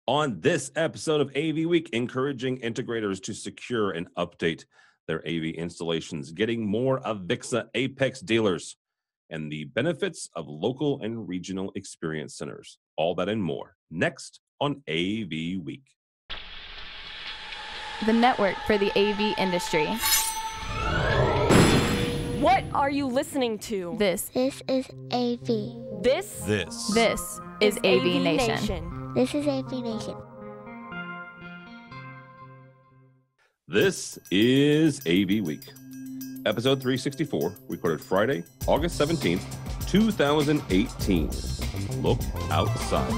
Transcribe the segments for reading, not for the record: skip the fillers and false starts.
On this episode of AV Week, encouraging integrators to secure and update their AV installations, getting more AVIXA APEx dealers, and the benefits of local and regional experience centers. All that and more next on AV Week. The network for the AV industry. What are you listening to? This is AV. This is AVNation. This is AVNation. This is AV Week, episode 364, recorded Friday, August 17th, 2018. Look outside.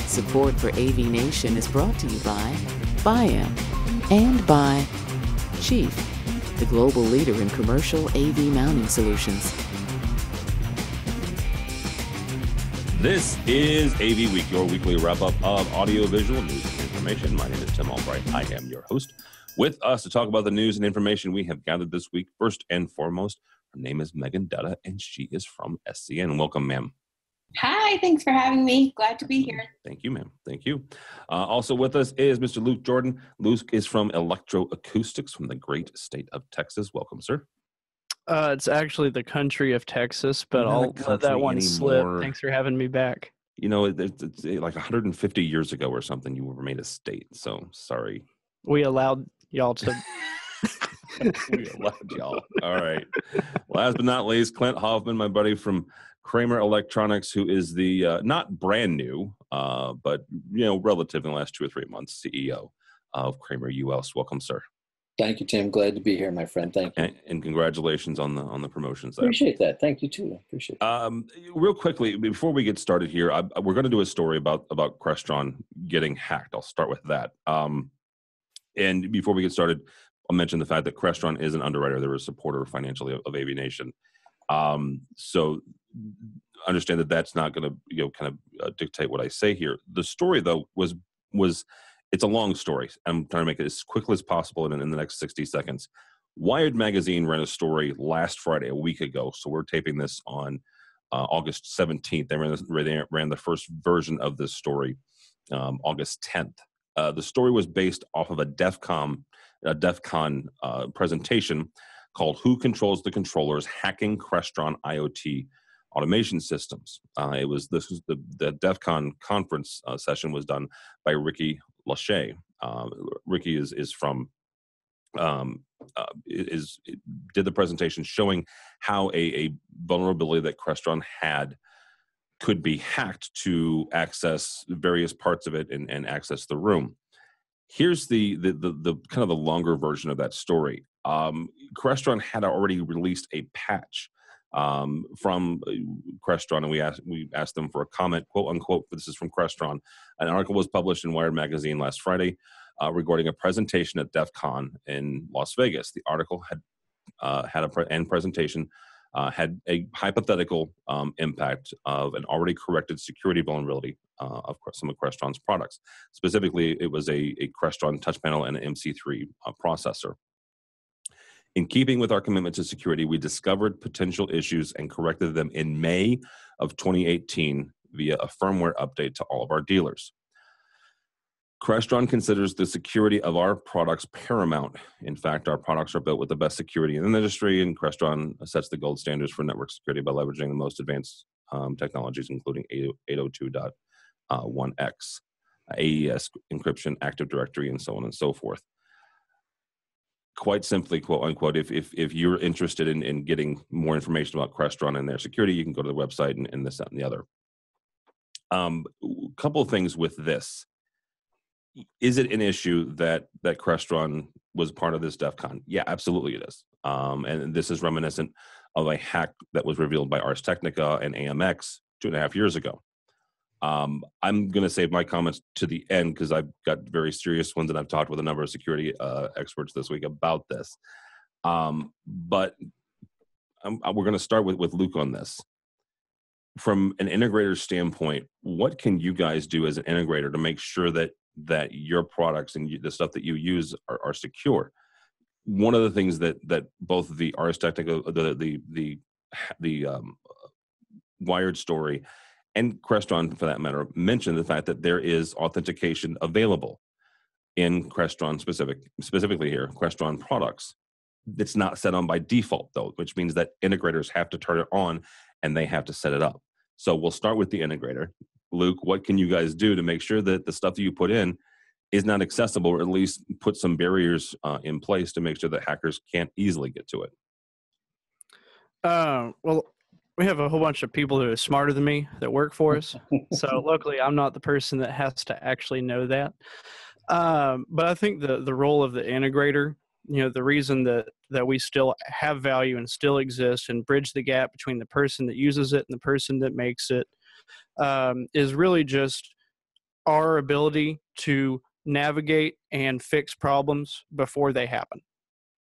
Support for AVNation is brought to you by BIAM and by Chief, the global leader in commercial AV mounting solutions. This is AV Week, your weekly wrap-up of audio-visual news and information. My name is Tim Albright. I am your host. With us to talk about the news and information we have gathered this week, first and foremost, her name is Megan Dutta, and she is from SCN. Welcome, ma'am. Hi, thanks for having me. Glad to be here. Thank you, ma'am. Thank you. Also with us is Mr. Luke Jordan. Luke is from Electroacoustics from the great state of Texas. Welcome, sir. It's actually the country of Texas, but I'll let that one slip. Thanks for having me back. You know, it's like 150 years ago or something, you were made a state, so sorry. We allowed y'all to. We allowed y'all. All right. Last but not least, Clint Hoffman, my buddy from Kramer Electronics, who is the not brand new, but relative in the last 2 or 3 months, CEO of Kramer US. Welcome, sir. Thank you, Tim. Glad to be here, my friend. Thank you. And congratulations on the promotions there. Appreciate that. Thank you too. Appreciate it. Real quickly, before we get started here, we're going to do a story about Crestron getting hacked. I'll start with that. And before we get started, I'll mention the fact that Crestron is an underwriter. They're a supporter financially of AVNation. So understand that that's not going to dictate what I say here. The story though was it's a long story. I'm trying to make it as quickly as possible in the next 60 seconds. Wired Magazine ran a story last Friday, a week ago. So we're taping this on August 17th. They ran the first version of this story August 10th. The story was based off of a DEF CON presentation called "Who Controls the Controllers: Hacking Crestron IoT Automation Systems." The DEF CON conference session was done by Ricky Lachey. Ricky did the presentation showing how a vulnerability that Crestron had could be hacked to access various parts of it and access the room. Here's the kind of the longer version of that story. Crestron had already released a patch from Crestron, and we asked them for a comment, quote unquote. This is from Crestron. An article was published in Wired Magazine last Friday regarding a presentation at DEF CON in Las Vegas. The article presentation had a hypothetical impact of an already corrected security vulnerability of some of Crestron's products. Specifically, it was a Crestron touch panel and an MC3 processor. In keeping with our commitment to security, we discovered potential issues and corrected them in May of 2018 via a firmware update to all of our dealers. Crestron considers the security of our products paramount. In fact, our products are built with the best security in the industry, and Crestron sets the gold standards for network security by leveraging the most advanced technologies, including 802.1x, AES encryption, Active Directory, and so on and so forth. Quite simply, quote unquote, if you're interested in getting more information about Crestron and their security, you can go to the website and this, that, and the other. A couple of things with this. Is it an issue that Crestron was part of this DEF CON? Yeah, absolutely it is. And this is reminiscent of a hack that was revealed by Ars Technica and AMX 2.5 years ago. I'm going to save my comments to the end because I've got very serious ones, and I've talked with a number of security experts this week about this. But we're going to start with Luke on this. From an integrator standpoint, what can you guys do as an integrator to make sure that your products and the stuff that you use are secure? One of the things that both the Ars Technica, the Wired story and Crestron for that matter, mentioned the fact that there is authentication available in Crestron specifically here, Crestron products. It's not set on by default though, which means that integrators have to turn it on and they have to set it up. So we'll start with the integrator. Luke, what can you guys do to make sure that the stuff that you put in is not accessible, or at least put some barriers in place to make sure that hackers can't easily get to it? Well, we have a whole bunch of people who are smarter than me that work for us. So luckily, I'm not the person that has to actually know that. But I think the role of the integrator, the reason that we still have value and still exist and bridge the gap between the person that uses it and the person that makes it, is really just our ability to navigate and fix problems before they happen.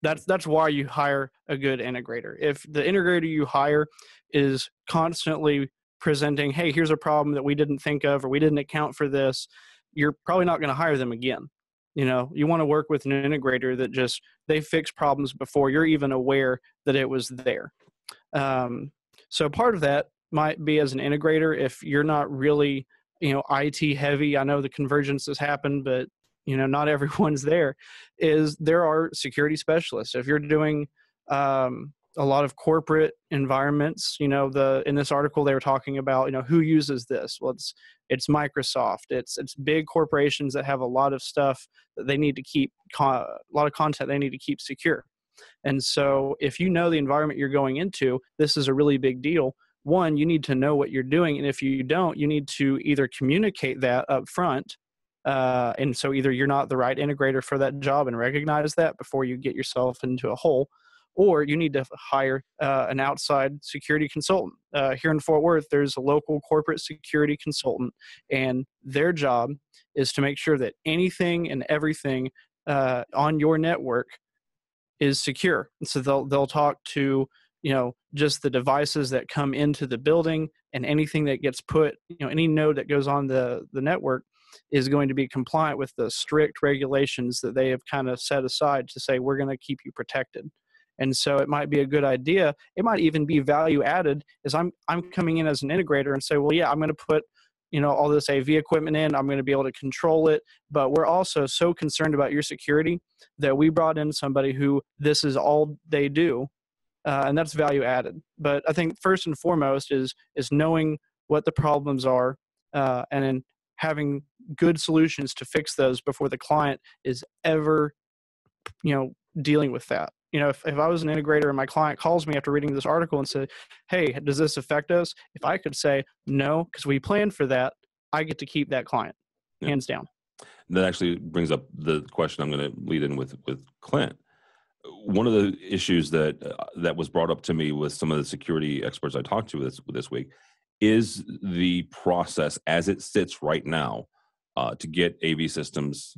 That's why you hire a good integrator. If the integrator you hire is constantly presenting, hey, here's a problem that we didn't think of, or we didn't account for this, you're probably not going to hire them again. You want to work with an integrator that they fix problems before you're even aware that it was there. So part of that might be, as an integrator, if you're not really, IT heavy. I know the convergence has happened, but not everyone's there. There are security specialists. If you're doing a lot of corporate environments, in this article they were talking about, who uses this? Well, it's Microsoft. It's big corporations that have a lot of stuff that they need to keep, a lot of content they need to keep secure. And so if you know the environment you're going into, this is a really big deal. One, you need to know what you're doing. And if you don't, you need to either communicate that up front. And so either you're not the right integrator for that job and recognize that before you get yourself into a hole, or you need to hire an outside security consultant. Here in Fort Worth, there's a local corporate security consultant, and their job is to make sure that anything and everything on your network is secure. And so they'll talk to just the devices that come into the building, and anything that gets put, any node that goes on the network is going to be compliant with the strict regulations that they have kind of set aside to say, we're going to keep you protected. And so it might be a good idea. It might even be value added, as I'm coming in as an integrator and say, well, yeah, I'm going to put, all this AV equipment in, I'm going to be able to control it. But we're also so concerned about your security that we brought in somebody who this is all they do. And that's value added. But I think first and foremost is knowing what the problems are, and then having good solutions to fix those before the client is ever, dealing with that. If I was an integrator and my client calls me after reading this article and said, hey, does this affect us? If I could say no, because we planned for that, I get to keep that client, hands down. That actually brings up the question I'm going to lead in with Clint. One of the issues that was brought up to me with some of the security experts I talked to this week is the process as it sits right now to get AV systems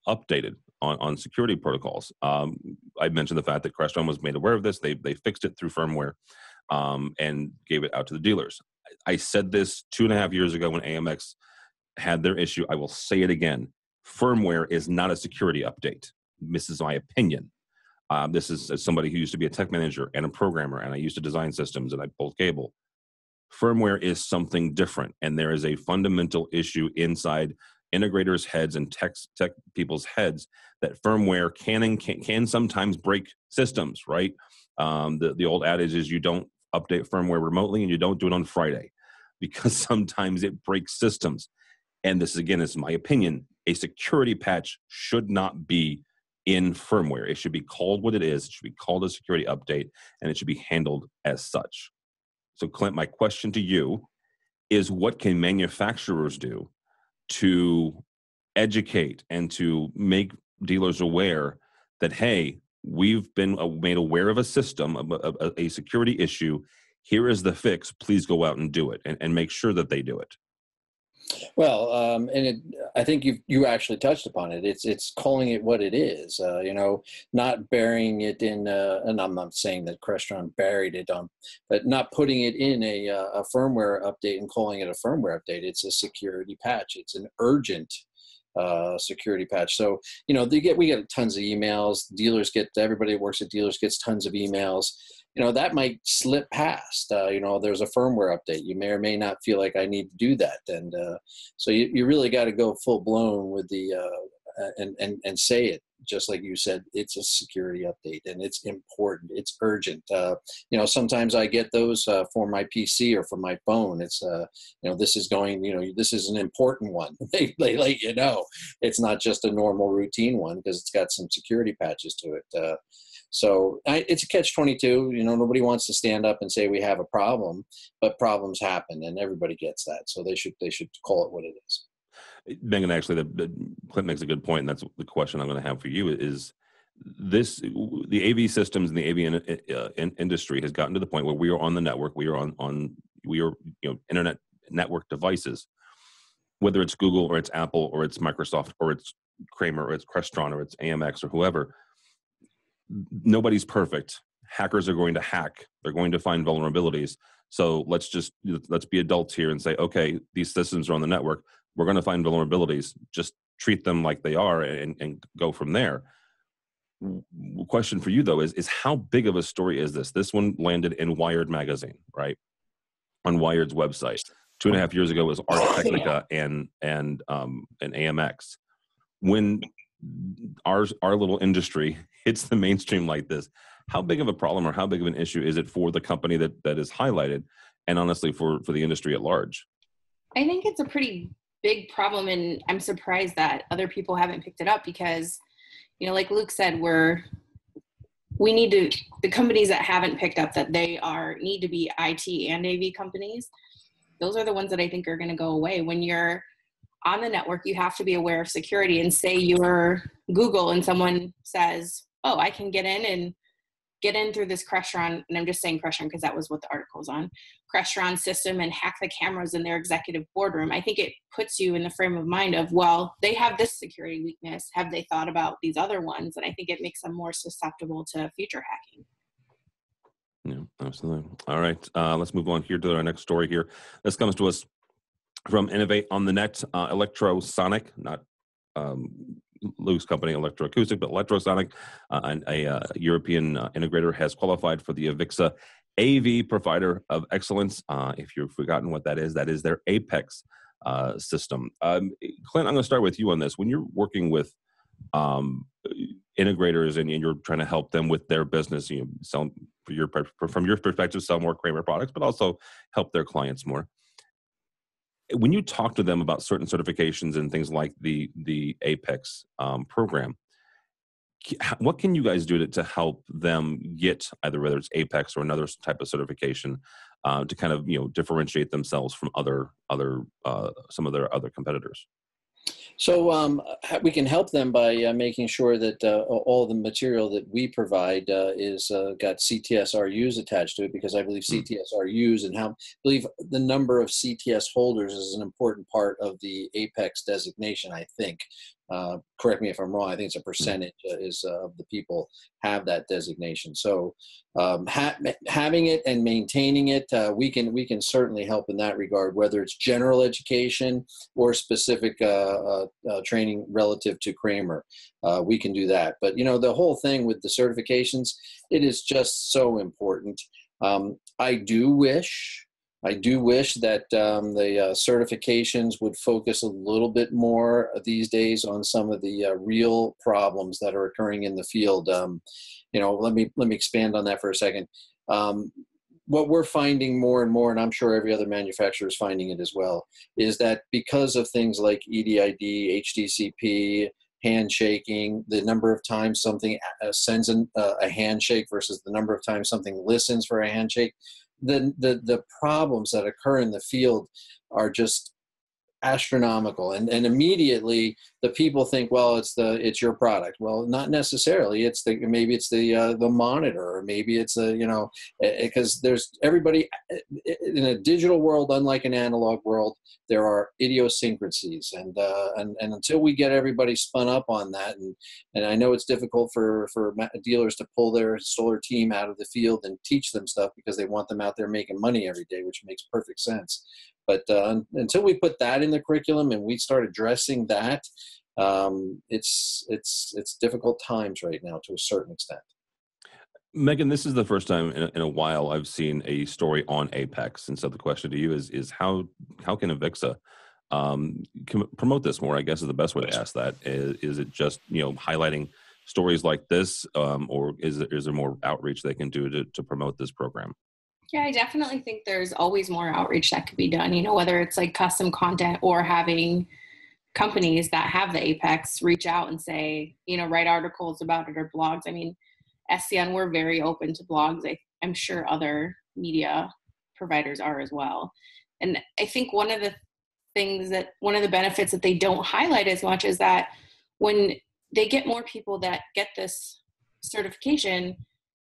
updated on security protocols. I mentioned the fact that Crestron was made aware of this. They fixed it through firmware and gave it out to the dealers. I said this 2.5 years ago when AMX had their issue. I will say it again. Firmware is not a security update. This is my opinion. This is as somebody who used to be a tech manager and a programmer, and I used to design systems and I pulled cable. Firmware is something different, and there is a fundamental issue inside integrators' heads and tech people's heads that firmware can sometimes break systems, right? The old adage is you don't update firmware remotely and you don't do it on Friday, because sometimes it breaks systems. And this, again, is my opinion. A security patch should not be in firmware. It should be called what it is. It should be called a security update, and it should be handled as such. So, Clint, my question to you is, what can manufacturers do to educate and to make dealers aware that, hey, we've been made aware of a system, a security issue. Here is the fix. Please go out and do it, and make sure that they do it. Well, I think you actually touched upon it. It's calling it what it is. Not burying it in. And I'm not saying that Crestron buried it on, but not putting it in a firmware update and calling it a firmware update. It's a security patch. It's an urgent security patch. So we get tons of emails. Everybody that works at dealers gets tons of emails. that might slip past. There's a firmware update. You may or may not feel like I need to do that. And so you really got to go full blown with the, and say it, just like you said, it's a security update and it's important. It's urgent. Sometimes I get those for my PC or for my phone. It's, this is going, this is an important one. They let you know. It's not just a normal routine one because it's got some security patches to it. So it's a catch-22. Nobody wants to stand up and say we have a problem, but problems happen, and everybody gets that. So they should call it what it is. Megan, actually, Clint makes a good point, and that's the question I'm going to have for you. Is this the AV systems and the AV industry has gotten to the point where we are on the network, we are internet network devices, whether it's Google or it's Apple or it's Microsoft or it's Kramer or it's Crestron or it's AMX or whoever. Nobody's perfect. Hackers are going to hack. They're going to find vulnerabilities. So let's be adults here and say, okay, these systems are on the network. We're going to find vulnerabilities. Just treat them like they are and go from there. Question for you though is how big of a story is this? This one landed in Wired magazine, right? On Wired's website. 2.5 years ago was Ars Technica and AMX. When our little industry hits the mainstream like this, how big of a problem or how big of an issue is it for the company that is highlighted, and honestly for the industry at large? I think it's a pretty big problem, and I'm surprised that other people haven't picked it up because, like Luke said, the companies that haven't picked up that need to be IT and AV companies. Those are the ones that I think are going to go away. When you're on the network, you have to be aware of security, and say you're Google and someone says, oh, I can get in through this Crestron, and I'm just saying Crestron because that was what the article's on, Crestron system, and hack the cameras in their executive boardroom. I think it puts you in the frame of mind of, well, they have this security weakness. Have they thought about these other ones? And I think it makes them more susceptible to future hacking. Yeah, absolutely. All right. Let's move on here to our next story here. This comes to us from Innovate on the Net, Electrosonic, not Luke's company, Electroacoustic, but Electrosonic, a European integrator, has qualified for the AVIXA AV Provider of Excellence. If you've forgotten what that is their APEx system. Clint, I'm going to start with you on this. When you're working with integrators and you're trying to help them with their business, sell from your perspective, sell more Kramer products, but also help their clients more. When you talk to them about certain certifications and things like the APEX program, what can you guys do to help them get either whether it's APEX or another type of certification to kind of differentiate themselves from some of their other competitors? So we can help them by making sure that all the material that we provide is got CTS-RUs attached to it, because I believe CTS-RUs and I believe the number of CTS holders is an important part of the APEX designation, I think. Correct me if I'm wrong. I think it's a percentage of the people have that designation. So having it and maintaining it, we can certainly help in that regard, whether it's general education or specific training relative to Kramer. We can do that. But the whole thing with the certifications, it is just so important. I do wish that the certifications would focus a little bit more these days on some of the real problems that are occurring in the field. Let me expand on that for a second. What we're finding more and more, and I'm sure every other manufacturer is finding it as well, is that because of things like EDID, HTTP, handshaking, the number of times something sends a handshake versus the number of times something listens for a handshake, the problems that occur in the field are just astronomical, and immediately the people think, well, it's your product. Well, not necessarily. Maybe it's the monitor, or maybe it's because there's everybody in a digital world, unlike an analog world, there are idiosyncrasies, and until we get everybody spun up on that, and I know it's difficult for dealers to pull their solar team out of the field and teach them stuff because they want them out there making money every day, which makes perfect sense. But until we put that in the curriculum and we start addressing that, it's difficult times right now to a certain extent. Megan, this is the first time in a while I've seen a story on APEx, and so the question to you is how can AVIXA promote this more? I guess is the best way to ask that. Is it just highlighting stories like this, or is there more outreach they can do to promote this program? Yeah, I definitely think there's always more outreach that could be done. Whether it's like custom content or having companies that have the APEx reach out and say, write articles about it or blogs. I mean, SCN, we're very open to blogs. I'm sure other media providers are as well. And I think one of the benefits that they don't highlight as much is that when they get more people that get this certification,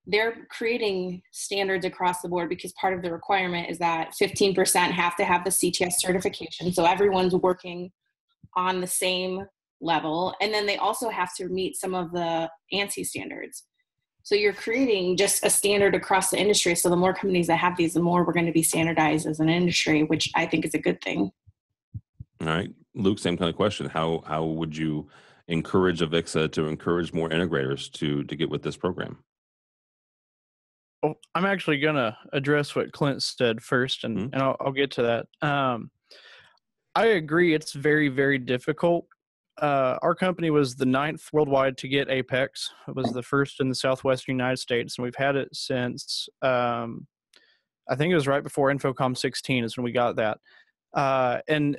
they're creating standards across the board, because part of the requirement is that 15% have to have the CTS certification. So everyone's working on the same level. And then they also have to meet some of the ANSI standards. So you're creating just a standard across the industry. So the more companies that have these, the more we're going to be standardized as an industry, which I think is a good thing. All right, Luke, same kind of question. How would you encourage AVIXA to encourage more integrators to get with this program? Well, I'm actually going to address what Clint said first, and I'll get to that. I agree. It's very, very difficult. Our company was the 9th worldwide to get APEX. It was the first in the Southwestern United States, and we've had it since, I think it was right before Infocom 16 is when we got that. And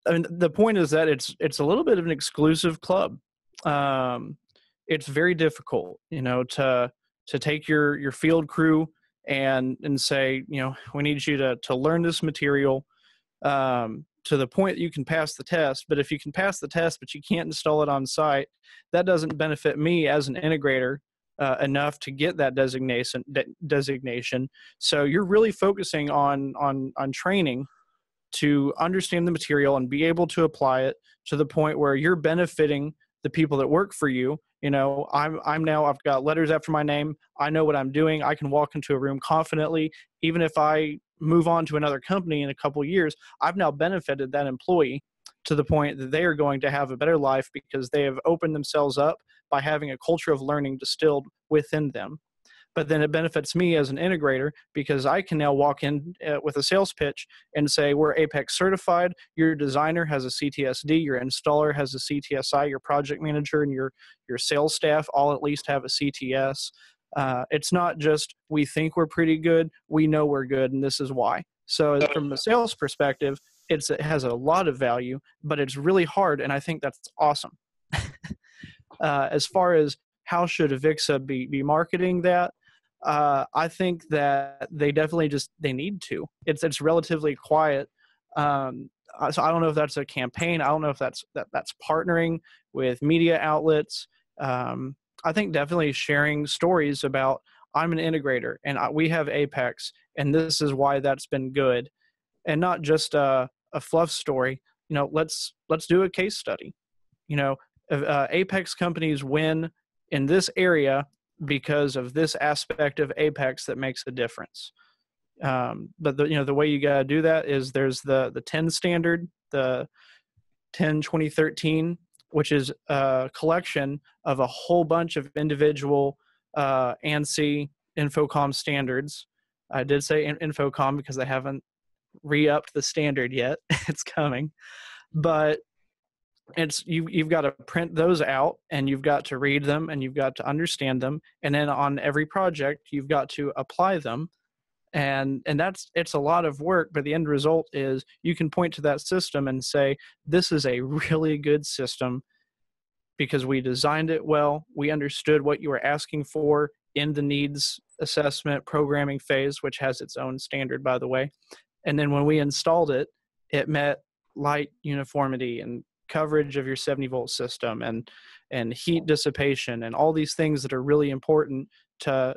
the point is that it's a little bit of an exclusive club. It's very difficult, to take your field crew and say, we need you to learn this material to the point that you can pass the test. But if you can pass the test, but you can't install it on site, that doesn't benefit me as an integrator enough to get that designation. So you're really focusing on training to understand the material and be able to apply it to the point where you're benefiting the people that work for you. I've got letters after my name. I know what I'm doing. I can walk into a room confidently. Even if I move on to another company in a couple of years, I've now benefited that employee to the point that they are going to have a better life because they have opened themselves up by having a culture of learning distilled within them. But then it benefits me as an integrator because I can now walk in with a sales pitch and say, we're APEX certified. Your designer has a CTSD. Your installer has a CTSI. Your project manager and your sales staff all at least have a CTS. It's not just we think we're pretty good. We know we're good, and this is why. So from a sales perspective, it has a lot of value, but it's really hard, and I think that's awesome. As far as how should AVIXA be marketing that, I think that they definitely they need to. It's relatively quiet. So I don't know if that's a campaign. I don't know if that's partnering with media outlets. I think definitely sharing stories about I'm an integrator and we have APEX and this is why that's been good, and not just a fluff story. Let's do a case study. APEX companies win in this area because of this aspect of APEX that makes a difference. But the way you got to do that is there's the 10 standard, the 10 2013, which is a collection of a whole bunch of individual ANSI Infocom standards. I did say Infocom because they haven't re-upped the standard yet. It's coming. But you've got to print those out and you've got to read them and you've got to understand them. And then on every project, you've got to apply them. And it's a lot of work, but the end result is you can point to that system and say, this is a really good system because we designed it well. We understood what you were asking for in the needs assessment programming phase, which has its own standard, by the way. And then when we installed it, it met light uniformity and coverage of your 70-volt system and heat dissipation and all these things that are really important to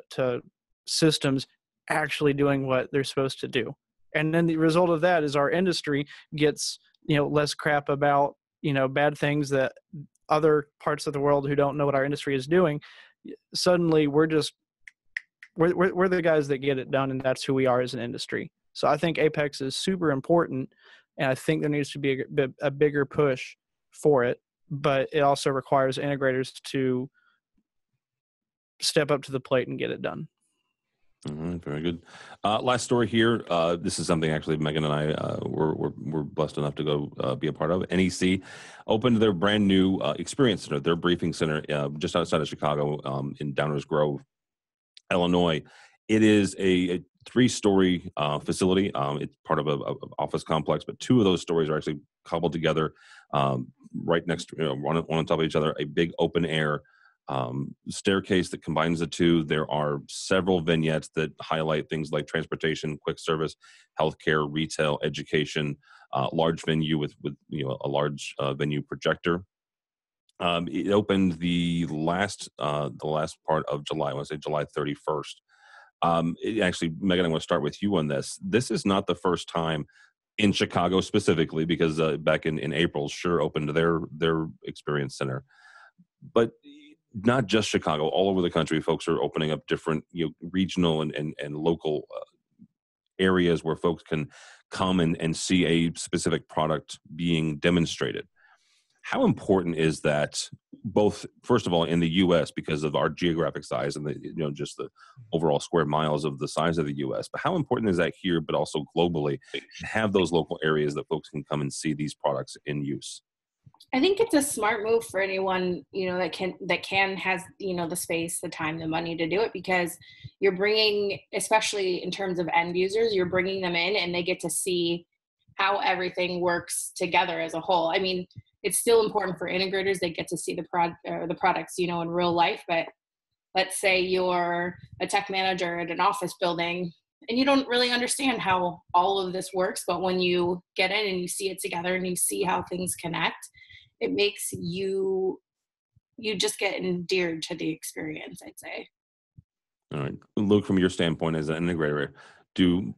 systems actually doing what they're supposed to do. And then the result of that is our industry gets less crap about bad things that other parts of the world who don't know what our industry is doing. Suddenly we're the guys that get it done, and that's who we are as an industry. So I think APEX is super important, and I think there needs to be a bigger push for it, but it also requires integrators to step up to the plate and get it done. All right, very good. Last story here. This is something actually Megan and I were blessed enough to go be a part of. NEC opened their brand new experience center, their briefing center, just outside of Chicago, in Downers Grove, Illinois. It is a 3-story facility. It's part of a office complex, but 2 of those stories are actually cobbled together right next to, one on top of each other. A big open air staircase that combines the 2. There are several vignettes that highlight things like transportation, quick service, healthcare, retail, education, large venue with a large venue projector. It opened the last part of July. I want to say July 31st. Actually, Megan, I want to start with you on this. This is not the first time in Chicago specifically, because back in April, Sure opened their experience center, but not just Chicago. All over the country, folks are opening up different regional and local areas where folks can come and see a specific product being demonstrated. How important is that, both, first of all, in the U.S. because of our geographic size and just the overall square miles of the size of the U.S., but how important is that here, but also globally, to have those local areas that folks can come and see these products in use? I think it's a smart move for anyone, that has, the space, the time, the money to do it, because you're bringing, especially in terms of end users, you're bringing them in and they get to see how everything works together as a whole. I mean, it's still important for integrators. They get to see the products, in real life, but let's say you're a tech manager at an office building and you don't really understand how all of this works, but when you get in and you see it together and you see how things connect, it makes you just get endeared to the experience, I'd say. All right. Luke, from your standpoint as an integrator, do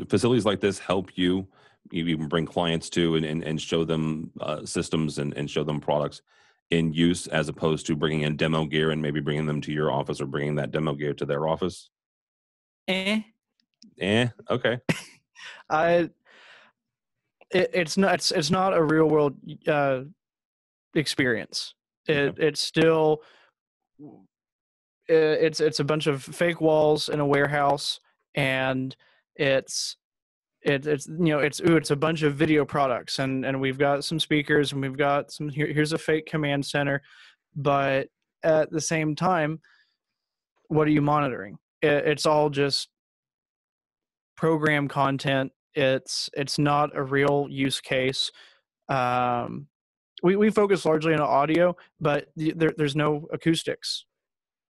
facilities like this help you even bring clients to and show them systems and show them products in use, as opposed to bringing in demo gear and maybe bringing them to your office or bringing that demo gear to their office? Okay. It's not a real world experience. It's still it's a bunch of fake walls in a warehouse, and it's a bunch of video products, and we've got some speakers, and we've got some here's a fake command center, but at the same time, what are you monitoring? It's all just program content. It's not a real use case. We focus largely on audio, but there's no acoustics.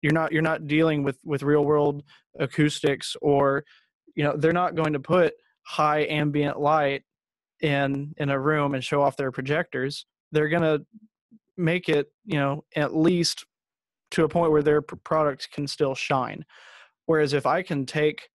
You're not dealing with real world acoustics, or they're not going to put high ambient light in a room and show off their projectors. They're going to make it at least to a point where their product can still shine. Whereas if I can take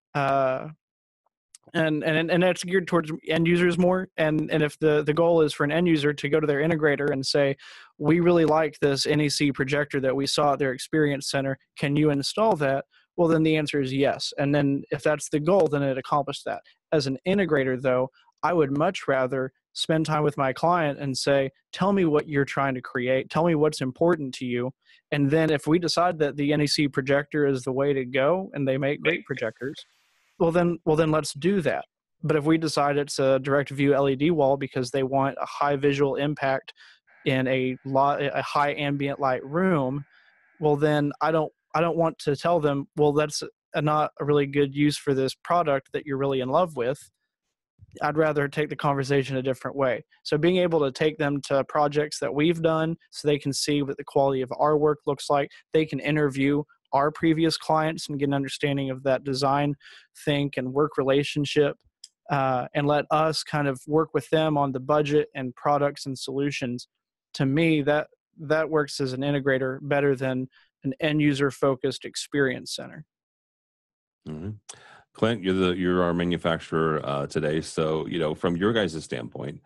and that's geared towards end users more. And if the goal is for an end user to go to their integrator and say, we really like this NEC projector that we saw at their experience center, can you install that? Well, then the answer is yes. And then if that's the goal, then it accomplished that. As an integrator, though, I would much rather spend time with my client and say, tell me what you're trying to create. Tell me what's important to you. And then if we decide that the NEC projector is the way to go, and they make great projectors, well then let's do that. But if we decide it's a direct view LED wall because they want a high visual impact in a high ambient light room, well then I don't want to tell them, well, that's not a really good use for this product that you're really in love with. I'd rather take the conversation a different way. So being able to take them to projects that we've done so they can see what the quality of our work looks like. They can interview our previous clients and get an understanding of that design, think, and work relationship, and let us kind of work with them on the budget and products and solutions. To me, that works as an integrator better than an end user focused experience center. Mm-hmm. Clint, you're our manufacturer today. So, from your guys' standpoint,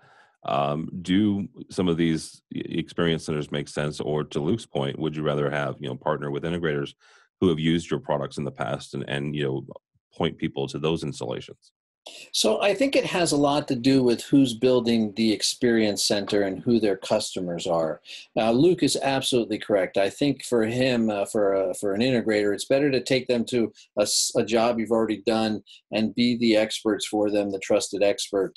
do some of these experience centers make sense? Or to Luke's point, would you rather have, partner with integrators who have used your products in the past and point people to those installations? So I think it has a lot to do with who's building the experience center and who their customers are. Luke is absolutely correct. I think for him, for an integrator, it's better to take them to a job you've already done and be the experts for them, the trusted expert.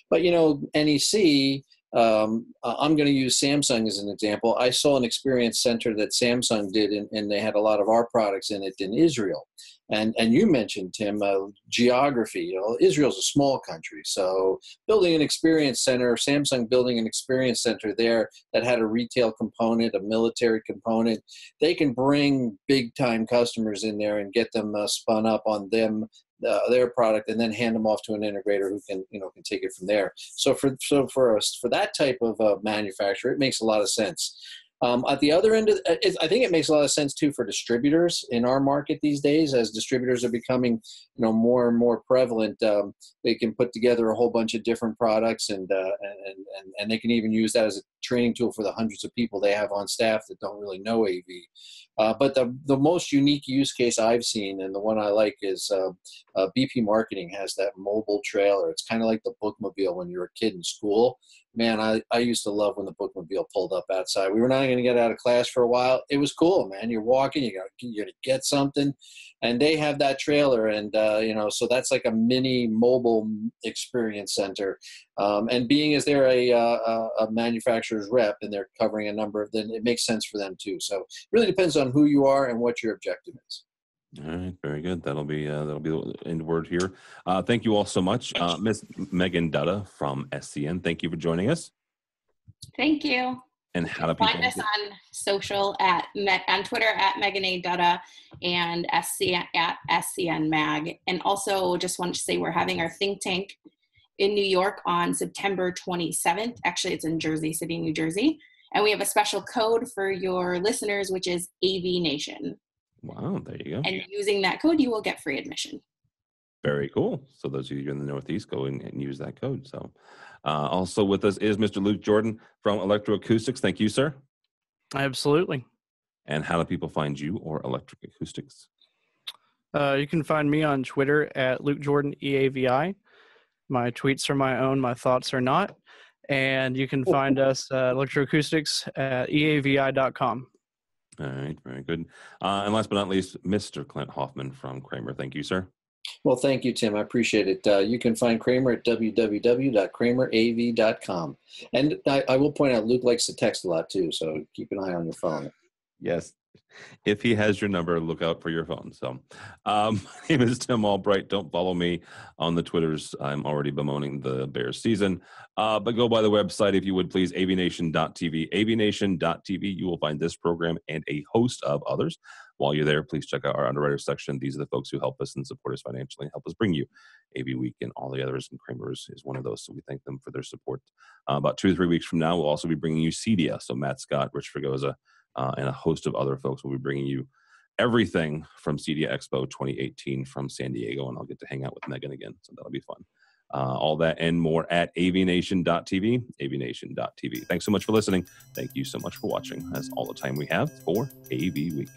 But you know, NEC. I'm going to use Samsung as an example. I saw an experience center that Samsung did, and they had a lot of our products in it in Israel. And you mentioned, Tim, geography. You know, Israel's a small country, so building an experience center, Samsung building an experience center there that had a retail component, a military component, they can bring big time customers in there and get them spun up on them. Their product, and then hand them off to an integrator who can, you know, can take it from there. So for that type of manufacturer, it makes a lot of sense. At the other end of I think it makes a lot of sense too for distributors in our market these days. As distributors are becoming, you know, more and more prevalent, they can put together a whole bunch of different products, and they can even use that as a training tool for the hundreds of people they have on staff that don't really know AV. But the most unique use case I've seen, and the one I like, is BP Marketing has that mobile trailer. It's kind of like the bookmobile when you were a kid in school. Man, I used to love when the bookmobile pulled up outside. We were not going to get out of class for a while. It was cool, man. You're walking, you're going to get something, and they have that trailer, and you know, so that's like a mini mobile experience center. And being as they're a manufacturer's rep and they're covering a number of them, it makes sense for them too. So it really depends on who you are and what your objective is. All right, very good. That'll be the end word here. Thank you all so much, Miss Megan Dutta from SCN. Thank you for joining us. Thank you. And how do people find us on social on Twitter at Megan A. Dutta and SCN at SCN Mag. And also just wanted to say we're having our think tank in New York on September 27th. Actually, it's in Jersey City, New Jersey. And we have a special code for your listeners, which is AVNation. Wow, there you go. And using that code, you will get free admission. Very cool. So those of you in the Northeast, go and use that code. So also with us is Mr. Luke Jordan from Electroacoustics. Thank you, sir. Absolutely. And how do people find you or Electric Acoustics? You can find me on Twitter at Luke Jordan EAVI. My tweets are my own. My thoughts are not. And you can find us Electroacoustics at eavi.com. All right, very good. And last but not least, Mr. Clint Hoffman from Kramer. Thank you, sir. Well, thank you, Tim. I appreciate it. You can find Kramer at www.kramerav.com. And I will point out, Luke likes to text a lot too, so keep an eye on your phone. Yes. If he has your number, look out for your phone. So my name is Tim Albright. Don't follow me on the Twitters. I'm already bemoaning the Bears season. But go by the website, if you would please, avnation.tv. avnation.tv. You will find this program and a host of others. While you're there, please check out our underwriter section. These are the folks who help us and support us financially and help us bring you AVWeek and all the others. And Kramer's is one of those. So we thank them for their support. About 2 to 3 weeks from now, we'll also be bringing you CEDIA. So Matt Scott, Rich Fregosa, and a host of other folks will be bringing you everything from CEDIA Expo 2018 from San Diego, and I'll get to hang out with Megan again, so that'll be fun. All that and more at avnation.tv, avnation.tv. Thanks so much for listening. Thank you so much for watching. That's all the time we have for AV Week.